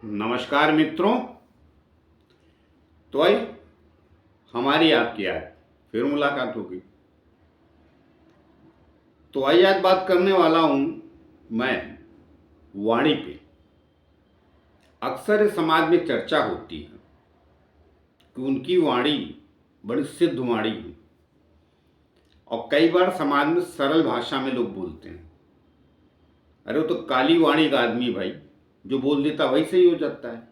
नमस्कार मित्रों। तो आई हमारी आपकी आज फिर मुलाकात होगी। तो आई आज बात करने वाला हूं मैं वाणी पे। अक्सर इस समाज में चर्चा होती है कि उनकी वाणी बड़ी सिद्ध वाणी है, और कई बार समाज में सरल भाषा में लोग बोलते हैं, अरे वो तो काली वाणी का आदमी भाई, जो बोल देता वही सही हो जाता है।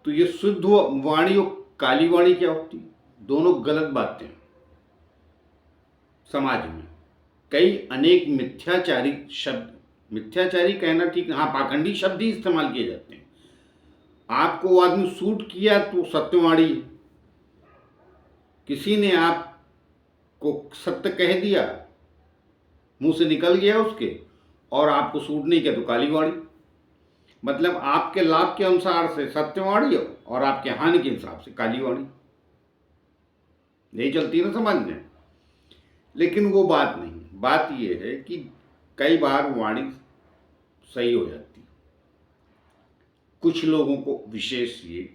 तो ये शुद्ध वाणी और काली वाणी क्या होती है? दोनों गलत बातें हैं। समाज में कई अनेक मिथ्याचारी शब्द, मिथ्याचारी कहना ठीक, हाँ, पाखंडी शब्द ही इस्तेमाल किए जाते हैं। आपको वो आदमी सूट किया तो सत्यवाणी है, किसी ने आपको सत्य कह दिया, मुंह से निकल गया उसके, और आपको सूट नहीं किया तो काली वाणी। मतलब आपके लाभ के अनुसार से सत्यवाणी और आपके हानि के हिसाब से काली वाणी। यही चलती है ना समाज में। लेकिन वो बात नहीं, बात ये है कि कई बार वाणी सही हो जाती है। कुछ लोगों को विशेष ये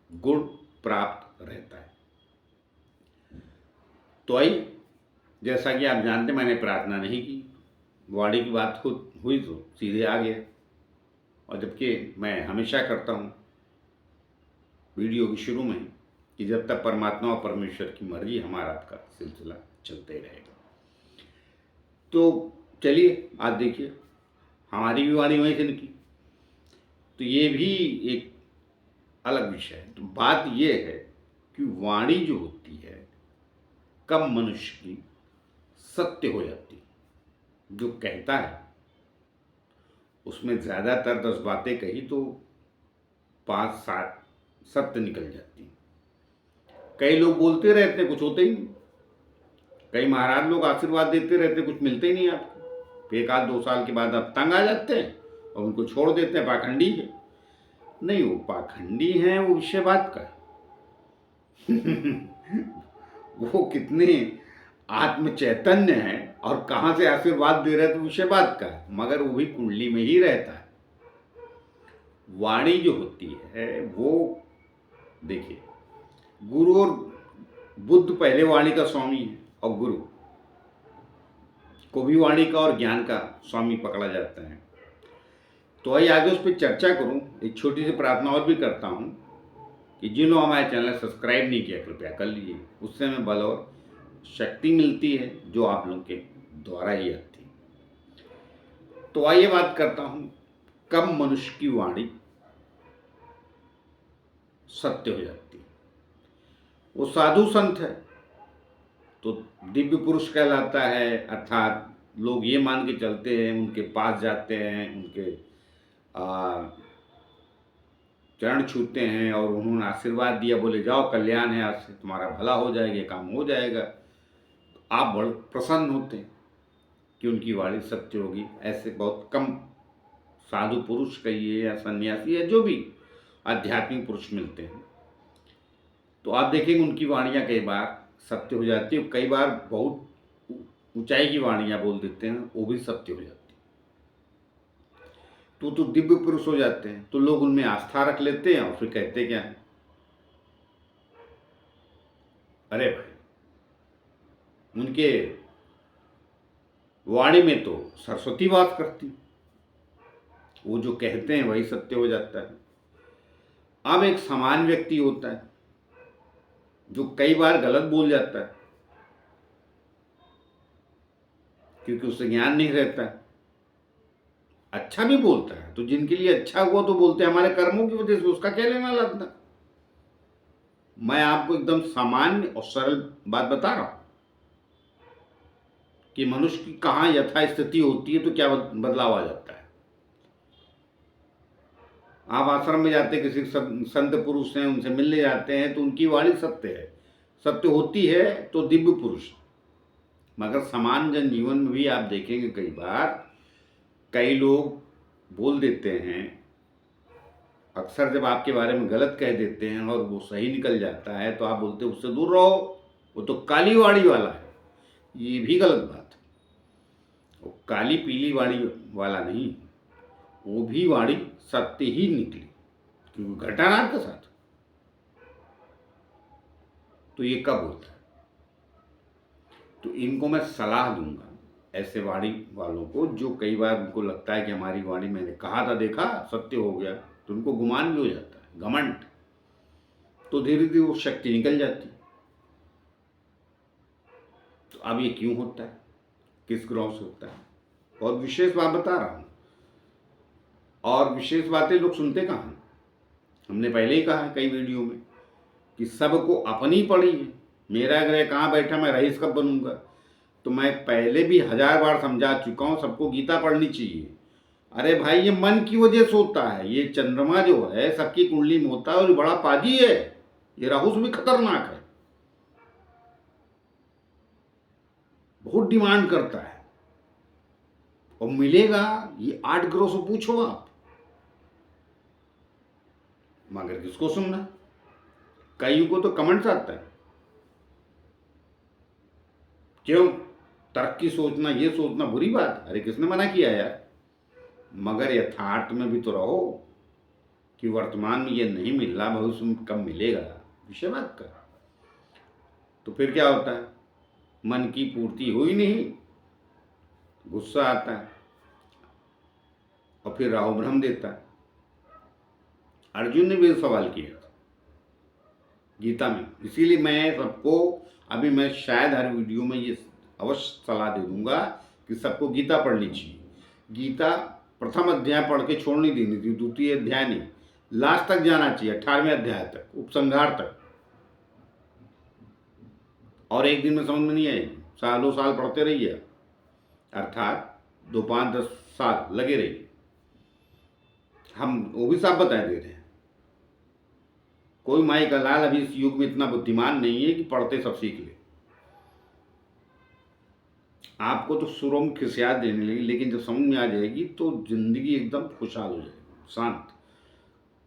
गुण प्राप्त रहता है। तो आई, जैसा कि आप जानते, मैंने प्रार्थना नहीं की, वाणी की बात हुई तो सीधे आ गया। और जबकि मैं हमेशा करता हूँ वीडियो के शुरू में कि जब तक परमात्मा और परमेश्वर की मर्जी, हमारा आपका सिलसिला चलते रहेगा। तो चलिए आज देखिए, हमारी भी वाणी वहीं से निकली, तो ये भी एक अलग विषय है। तो बात ये है कि वाणी जो होती है कब मनुष्य की सत्य हो जाती है। जो कहता है उसमें ज़्यादातर 10 बातें कही तो 5-7 सत्य निकल जाती हैं। कई लोग बोलते रहते हैं, कुछ होते ही नहीं। कई महाराज लोग आशीर्वाद देते रहते, कुछ मिलते ही नहीं आपको। फिर 1-2 साल के बाद आप तंग आ जाते हैं और उनको छोड़ देते हैं, पाखंडी है। नहीं, वो पाखंडी हैं, वो विषय बात का है। वो कितने आत्म चैतन्य है और कहाँ से आशीर्वाद दे रहे हैं तो विषय बात का है, मगर वो भी कुंडली में ही रहता है। वाणी जो होती है वो देखिए, गुरु और बुद्ध पहले वाणी का स्वामी है, और गुरु को भी वाणी का और ज्ञान का स्वामी पकड़ा जाता है। तो आइए आगे उस पर चर्चा करूं। एक छोटी सी प्रार्थना और भी करता हूं कि जिन लोग हमारे चैनल सब्सक्राइब नहीं किया कृपया कर लीजिए, उससे हमें बल और शक्ति मिलती है जो आप लोग के द्वारा ही आती है। तो आइए बात करता हूं कब मनुष्य की वाणी सत्य हो जाती है। वो साधु संत है तो दिव्य पुरुष कहलाता है, अर्थात लोग ये मान के चलते हैं, उनके पास जाते हैं, उनके चरण छूते हैं और उन्होंने आशीर्वाद दिया, बोले जाओ कल्याण है, आज से तुम्हारा भला हो जाएगा, ये काम हो जाएगा। तो आप बड़े प्रसन्न होते हैं कि उनकी वाणी सत्य होगी। ऐसे बहुत कम साधु पुरुष कहिए या सन्यासी या जो भी आध्यात्मिक पुरुष मिलते हैं। तो आप देखेंगे उनकी वाणियाँ कई बार सत्य हो जाती है, कई बार बहुत ऊंचाई की वाणियाँ बोल देते हैं, वो भी सत्य हो जाती है। तो दिव्य पुरुष हो जाते हैं, तो लोग उनमें आस्था रख लेते हैं और फिर कहते क्या है, अरे भाई उनके वाणी में तो सरस्वती वास करती, वो जो कहते हैं वही सत्य हो जाता है। अब एक समान व्यक्ति होता है जो कई बार गलत बोल जाता है क्योंकि उसे ज्ञान नहीं रहता है। अच्छा भी बोलता है तो जिनके लिए अच्छा हुआ तो बोलते हैं, हमारे कर्मों की वजह से, उसका क्या लेना लगता। मैं आपको एकदम सामान्य और सरल बात बता रहा हूं कि मनुष्य की कहां यथा स्थिति होती है तो क्या बदलाव आ जाता है। आप आश्रम में जाते, किसी संत पुरुष हैं, उनसे मिलने जाते हैं तो उनकी वाणी सत्य है, सत्य होती है तो दिव्य पुरुष। मगर समान जन जीवन में भी आप देखेंगे कई बार कई लोग बोल देते हैं, अक्सर जब आपके बारे में गलत कह देते हैं और वो सही निकल जाता है तो आप बोलते हैं उससे दूर रहो, वो तो काली वाणी वाला है। ये भी गलत बात है। वो काली पीली वाणी वाला नहीं, वो भी वाणी सत्य ही निकली। क्योंकि घटा ना आपके साथ, तो ये कब होता है? तो इनको मैं सलाह दूंगा, ऐसे वाणी वालों को, जो कई बार उनको लगता है कि हमारी वाणी मैंने कहा था, देखा सत्य हो गया, तो उनको गुमान भी हो जाता है, घमंड, तो धीरे धीरे वो शक्ति निकल जाती है। तो अब ये क्यों होता है, किस ग्रह से होता है? और विशेष बात बता रहा हूं, और विशेष बातें लोग सुनते कहाँ हैं? हमने पहले ही कहा है कई वीडियो में कि सबको अपनी पड़ी है। मेरा ग्रह कहाँ बैठा, मैं रईस कब बनूंगा? तो मैं पहले भी 1000 बार समझा चुका हूँ, सबको गीता पढ़नी चाहिए। अरे भाई, ये मन की वजह से होता है। ये चंद्रमा जो है सबकी कुंडली में होता है, और ये बड़ा पाजी है, ये राहु से भी खतरनाक है, बहुत डिमांड करता है, और मिलेगा ये 8 ग्रहों से पूछो आप, मगर किसको सुनना? कईयों को तो कमेंट्स आता है, क्यों तर्क की सोचना, ये सोचना बुरी बात? अरे किसने मना किया यार? मगर यथार्थ में भी तो रहो कि वर्तमान में ये नहीं मिल रहा, भविष्य में कब मिलेगा, विषय बात का। तो फिर क्या होता है? मन की पूर्ति हुई नहीं, गुस्सा आता है, और फिर राहु भ्रम देता है। अर्जुन ने भी सवाल किया था गीता में, इसीलिए मैं सबको, अभी मैं शायद हर वीडियो में ये अवश्य सलाह दे दूंगा कि सबको गीता पढ़नी चाहिए। गीता प्रथम अध्याय पढ़ के छोड़ नहीं देनी थी, द्वितीय अध्याय नहीं, लास्ट तक जाना चाहिए, 18वें अध्याय तक, उपसंहार तक। और एक दिन में समझ में नहीं आएगी, सालों साल पढ़ते रहिए, अर्थात 2, 5, 10 साल लगे रहिए। हम वो भी साफ बता दे रहे हैं, कोई माई का लाल अभी इस युग में इतना बुद्धिमान नहीं है कि पढ़ते सब सीख ले। आपको तो शुरू में खिसियात देने लगी, लेकिन जब समझ में आ जाएगी तो जिंदगी एकदम खुशहाल हो जाएगी, शांत।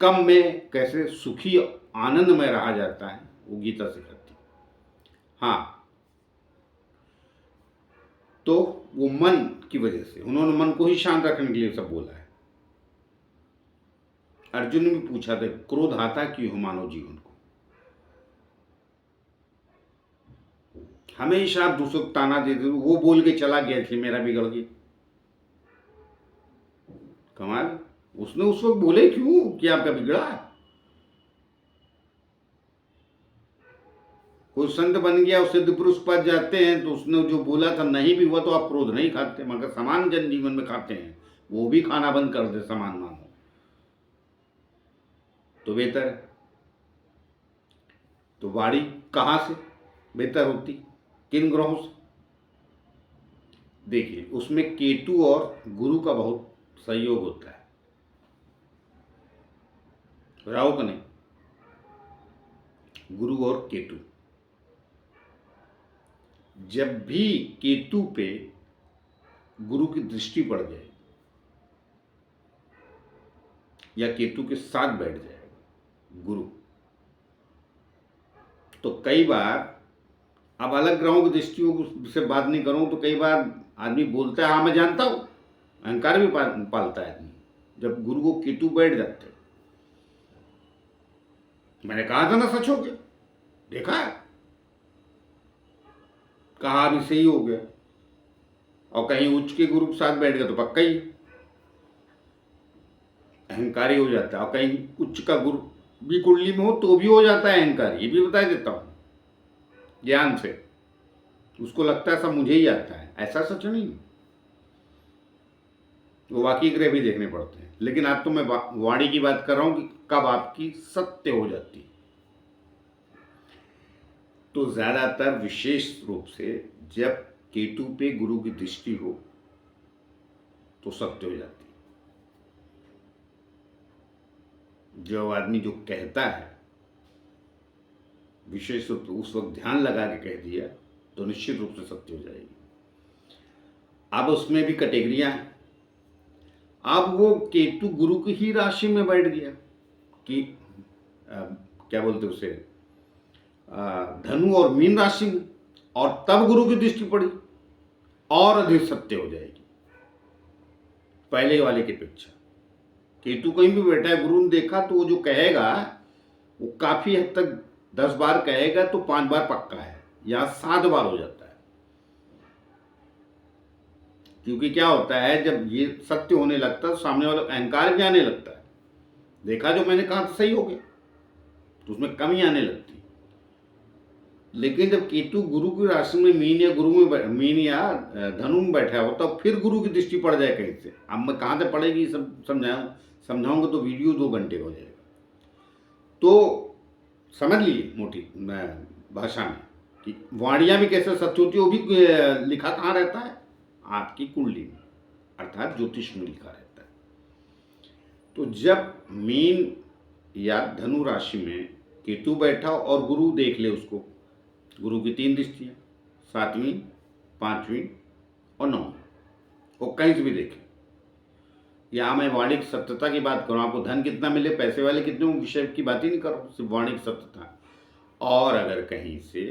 कम में कैसे सुखी आनंद में रहा जाता है, वो गीता सिखाती। हाँ, तो वो मन की वजह से, उन्होंने मन को ही शांत रखने के लिए सब बोला है। अर्जुन ने भी पूछा था, क्रोध आता क्यों हो मानव जीवन को? हमेशा आप दूसरों को ताना देते, वो बोल के चला गया इसलिए मेरा बिगड़ गया। कमाल, उसने उस वक्त बोले क्यों कि आपका बिगड़ा? कोई संत बन गया, उस सिद्ध पुरुष पास जाते हैं, तो उसने जो बोला था नहीं भी हुआ तो आप क्रोध नहीं खाते, मगर समान जन जीवन में खाते हैं, वो भी खाना बंद कर दे समान मानो तो बेहतर है। तो वाणी कहाँ से बेहतर होती, किन ग्रहों से? देखिए, उसमें केतु और गुरु का बहुत सहयोग होता है, राहु का नहीं, गुरु और केतु। जब भी केतु पे गुरु की दृष्टि पड़ जाए या केतु के साथ बैठ जाए गुरु, तो कई बार, अब अलग ग्रहों की दृष्टियों से बात नहीं करूं, तो कई बार आदमी बोलता है हाँ मैं जानता हूं, अहंकार भी पालता है आदमी, जब गुरु को केतु बैठ जाते, मैंने कहा था ना सच हो गया, देखा है, कहा भी सही हो गया। और कहीं उच्च के गुरु के साथ बैठ गया तो पक्का ही अहंकारी हो जाता है, और कहीं उच्च का गुरु भी कुंडली में हो तो भी हो जाता है अहंकारी, ये भी बता देता हूं ज्ञान से। उसको लगता है सब मुझे ही आता है, ऐसा सच नहीं, वो बाकी ग्रह भी देखने पड़ते हैं। लेकिन आज तो मैं वाणी की बात कर रहा हूं कि कब आपकी सत्य हो जाती है। तो ज्यादातर विशेष रूप से जब केतु पे गुरु की दृष्टि हो तो सत्य हो जाती है। जो आदमी जो कहता है विशेष रूप से उस वक्त ध्यान लगा के कह दिया तो निश्चित रूप से सत्य हो जाएगी। अब उसमें भी कैटेगरियां हैं। अब वो केतु गुरु की ही राशि में बैठ गया कि क्या बोलते उसे, धनु और मीन राशि में, और तब गुरु की दृष्टि पड़ी, और अधिक सत्य हो जाएगी पहले वाले की अपेक्षा। केतु कहीं भी बैठा है, गुरु ने देखा तो वो जो कहेगा वो काफी हद तक 10 बार कहेगा तो 5 बार पक्का है, यहाँ 7 बार हो जाता है। क्योंकि क्या होता है, जब ये सत्य होने लगता है तो सामने वाला अहंकार भी आने लगता है, देखा जो मैंने कहा तो सही हो गया, तो उसमें कमी आने लगती है। लेकिन जब केतु गुरु की राशि में मीन या मीन या धनु में बैठा हो तब फिर गुरु की दृष्टि पड़ जाए कहीं से, अब मैं कहाँ से पड़ेगी सब समझाऊंगा तो वीडियो 2 घंटे हो जाएगा। तो समझ लीजिए मोटी भाषा में कि वाणियाँ भी कैसे सत्य होती है, वो भी लिखा कहाँ रहता है, आपकी कुंडली में, अर्थात ज्योतिष में लिखा रहता है। तो जब मीन या धनु राशि में केतु बैठा और गुरु देख ले उसको, गुरु की 3 दृष्टियाँ, 7वीं, 5वीं और 9वीं, वो कहीं से भी देखें। यहाँ मैं वाणिक सत्यता की बात करूँ, आपको धन कितना मिले, पैसे वाले कितने, विषय की बात ही नहीं कर रहा हूँ, सिर्फ वाणिक सत्यता। और अगर कहीं से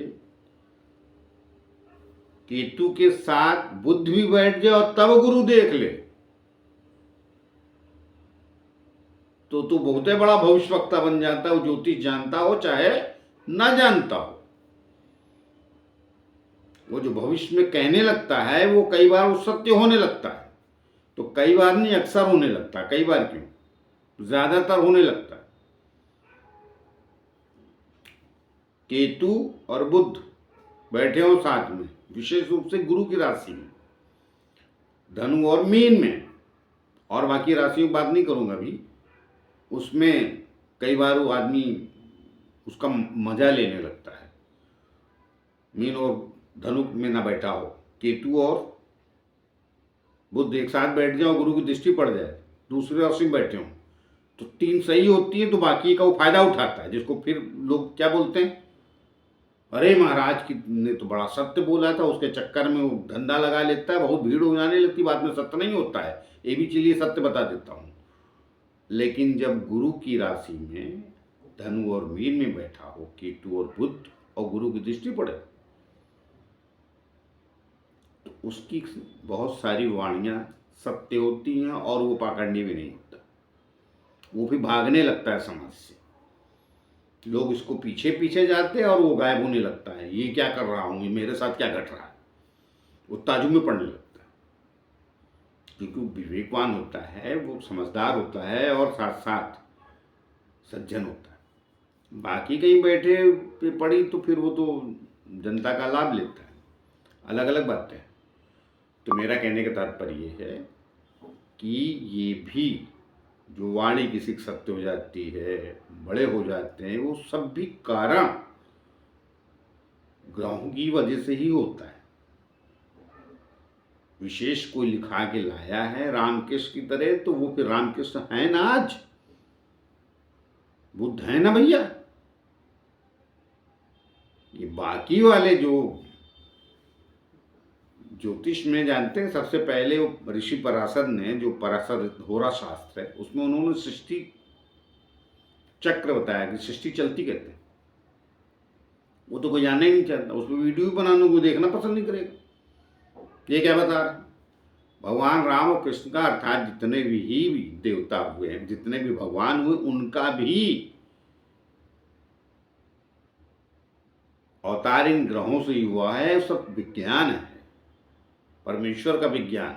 केतु के साथ बुध भी बैठ जाए और तब गुरु देख ले तो बहुत बड़ा भविष्यवक्ता बन जाता है, वो ज्योतिष जानता हो चाहे ना जानता हो। वो जो भविष्य में कहने लगता है वो कई बार वो सत्य होने लगता है, तो कई बार नहीं अक्सर होने लगता है। कई बार क्यों, ज्यादातर होने लगता है। केतु और बुध बैठे हो साथ में, विशेष रूप से गुरु की राशि में, धनु और मीन में, और बाकी राशियों की बात नहीं करूंगा अभी, उसमें कई बार वो आदमी उसका मजा लेने लगता है। मीन और धनु में ना बैठा हो, केतु और बुध एक साथ बैठ जाओ, गुरु की दृष्टि पड़ जाए, दूसरे राशि में बैठे हो तो 3 सही होती है, तो बाकी का वो फायदा उठाता है, जिसको फिर लोग क्या बोलते हैं, अरे महाराज की ने तो बड़ा सत्य बोला था, उसके चक्कर में वो धंधा लगा लेता है, बहुत भीड़ हो जाने लगती, बाद में सत्य नहीं होता है। ये भी चलिए सत्य बता देता हूँ। लेकिन जब गुरु की राशि में धनु और मीन में बैठा हो केतु और बुध और गुरु की दृष्टि पड़े तो उसकी बहुत सारी वाणियां सत्य होती हैं और वो पाखंडी भी नहीं होता, वो भी भागने लगता है समाज से। लोग इसको पीछे पीछे जाते हैं और वो गायब होने लगता है, ये क्या कर रहा हूँ, ये मेरे साथ क्या घट रहा है, वो ताजु में पड़ने लगता है। क्योंकि वो विवेकवान होता है, वो समझदार होता है और साथ साथ सज्जन होता है। बाकी कहीं बैठे पे पड़ी तो फिर वो तो जनता का लाभ लेता है, अलग अलग बातें। तो मेरा कहने का तात्पर्य ये है कि ये भी जो वाणी किसी की सत्य हो जाती है, बड़े हो जाते हैं, वो सब भी कारण ग्रहों की वजह से ही होता है। विशेष कोई लिखा के लाया है रामकृष्ण की तरह, तो वो फिर रामकृष्ण है ना, आज बुद्ध है ना भैया। ये बाकी वाले जो ज्योतिष में जानते हैं, सबसे पहले वो ऋषि पराशर ने, जो पराशर होरा शास्त्र है, उसमें उन्होंने सृष्टि चक्र बताया कि सृष्टि चलती कहते हैं। वो तो कोई जानना ही नहीं चाहता, उसमें वीडियो भी बनाने को देखना पसंद नहीं करेगा। ये क्या बता रहा, भगवान राम और कृष्ण का, अर्थात जितने भी देवता हुए हैं, जितने भी भगवान हुए, उनका भी अवतार इन ग्रहों से ही हुआ है। सब विज्ञान है, परमेश्वर का विज्ञान।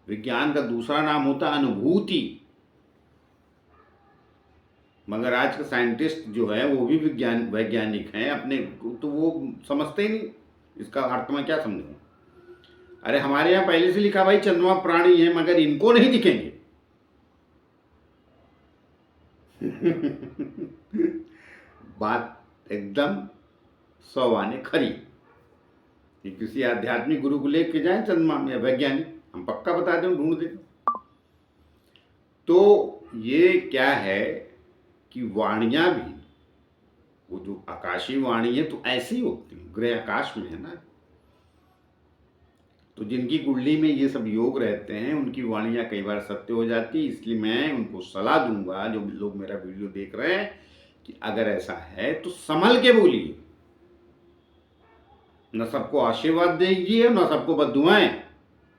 विज्ञान का दूसरा नाम होता है अनुभूति। मगर आज के साइंटिस्ट जो है वो भी वैज्ञानिक हैं अपने, तो वो समझते ही नहीं इसका अर्थ में क्या समझूं। अरे हमारे यहाँ पहले से लिखा भाई चंद्रमा प्राणी है, मगर इनको नहीं दिखेंगे। बात एकदम 100 आने खरी। कि किसी आध्यात्मिक गुरु को लेके जाए चंद्रमा में, वैज्ञानिक, हम पक्का बता दें, ढूंढ दें। तो ये क्या है कि वाणियां भी, वो जो आकाशीय वाणी है तो ऐसी होती है, ग्रह आकाश में है ना, तो जिनकी कुंडली में ये सब योग रहते हैं उनकी वाणियां कई बार सत्य हो जाती है। इसलिए मैं उनको सलाह दूंगा, जो लोग मेरा वीडियो देख रहे हैं, कि अगर ऐसा है तो संभल के बोलिए, न सबको आशीर्वाद दीजिए, न सबको बद्दुआएं।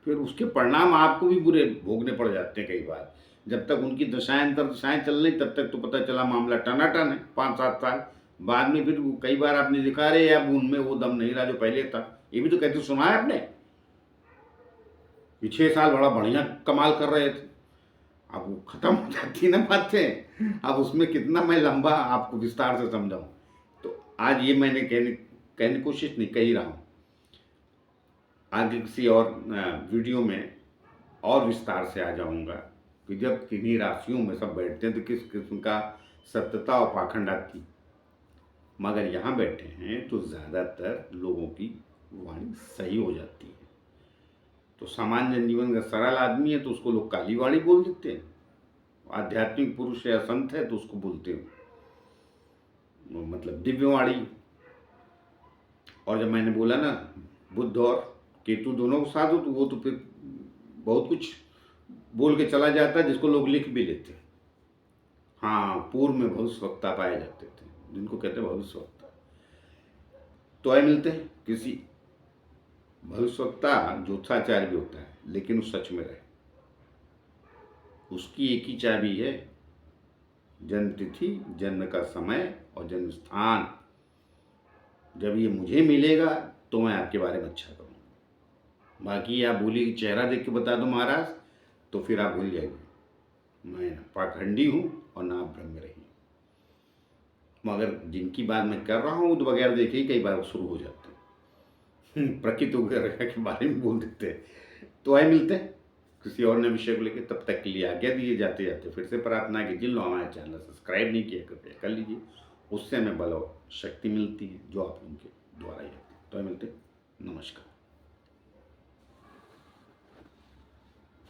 फिर उसके परिणाम आपको भी बुरे भोगने पड़ जाते हैं कई बार। जब तक उनकी दशाएं अंतर दशाएं चल रही तब तक तो पता चला मामला टनाटन है 5-7 साल बाद में फिर कई बार आपने दिखा रहे अब उनमें वो दम नहीं रहा जो पहले था। ये भी तो कहते सुना है आपने कि 6 साल बड़ा बढ़िया कमाल कर रहे थे। अब वो खत्म हो जाती ना बातें। अब उसमें कितना मैं लंबा आपको विस्तार से समझाऊं। तो आज ये मैंने कहने कहने की कोशिश नहीं, कह ही रहा हूँ। आगे किसी और वीडियो में और विस्तार से आ जाऊंगा कि जब किन्हीं राशियों में सब बैठते हैं तो किस किस्म का सत्यता और पाखंड आती। मगर यहाँ बैठे हैं तो ज़्यादातर लोगों की वाणी सही हो जाती है। तो सामान्य जनजीवन का सरल आदमी है तो उसको लोग काली वाणी बोल देते हैं, आध्यात्मिक पुरुष या संत है तो उसको बोलते हैं मतलब दिव्यवाणी। और जब मैंने बोला ना बुध और केतु दोनों को साथ हो तो वो तो फिर बहुत कुछ बोल के चला जाता है जिसको लोग लिख भी लेते हैं। हाँ, पूर्व में भविष्यवक्ता पाए जाते थे जिनको कहते हैं भविष्यवक्ता। तो आए मिलते हैं किसी भविष्यवक्ता ज्योतिषाचार्य भी होता है लेकिन वो सच में रहे। उसकी एक ही चाबी है, जन्म तिथि, जन्म का समय और जन्म स्थान। जब ये मुझे मिलेगा तो मैं आपके बारे में अच्छा करूँगा। बाकी आप बोलिए कि चेहरा देख के बता दो महाराज तो फिर आप भूल जाएंगे मैं ना पाखंडी हूँ और ना आप भ्रम में रहिए। मगर जिनकी बात मैं कर रहा हूँ तो बगैर देखे ही कई बार शुरू हो जाते हैं प्रकृति वगैरह के बारे में बोल देते हैं। तो आए मिलते हैं किसी और नए विषय को लेकर। तब तक के लिए आज्ञा दिए। जाते जाते फिर से प्रार्थना है कि जिन लोगों हमारे चैनल सब्सक्राइब नहीं किया कृपया कर लीजिए। उससे हमें बल और शक्ति मिलती है जो आप उनके द्वारा ही आती है। तो आए मिलते हैं। नमस्कार।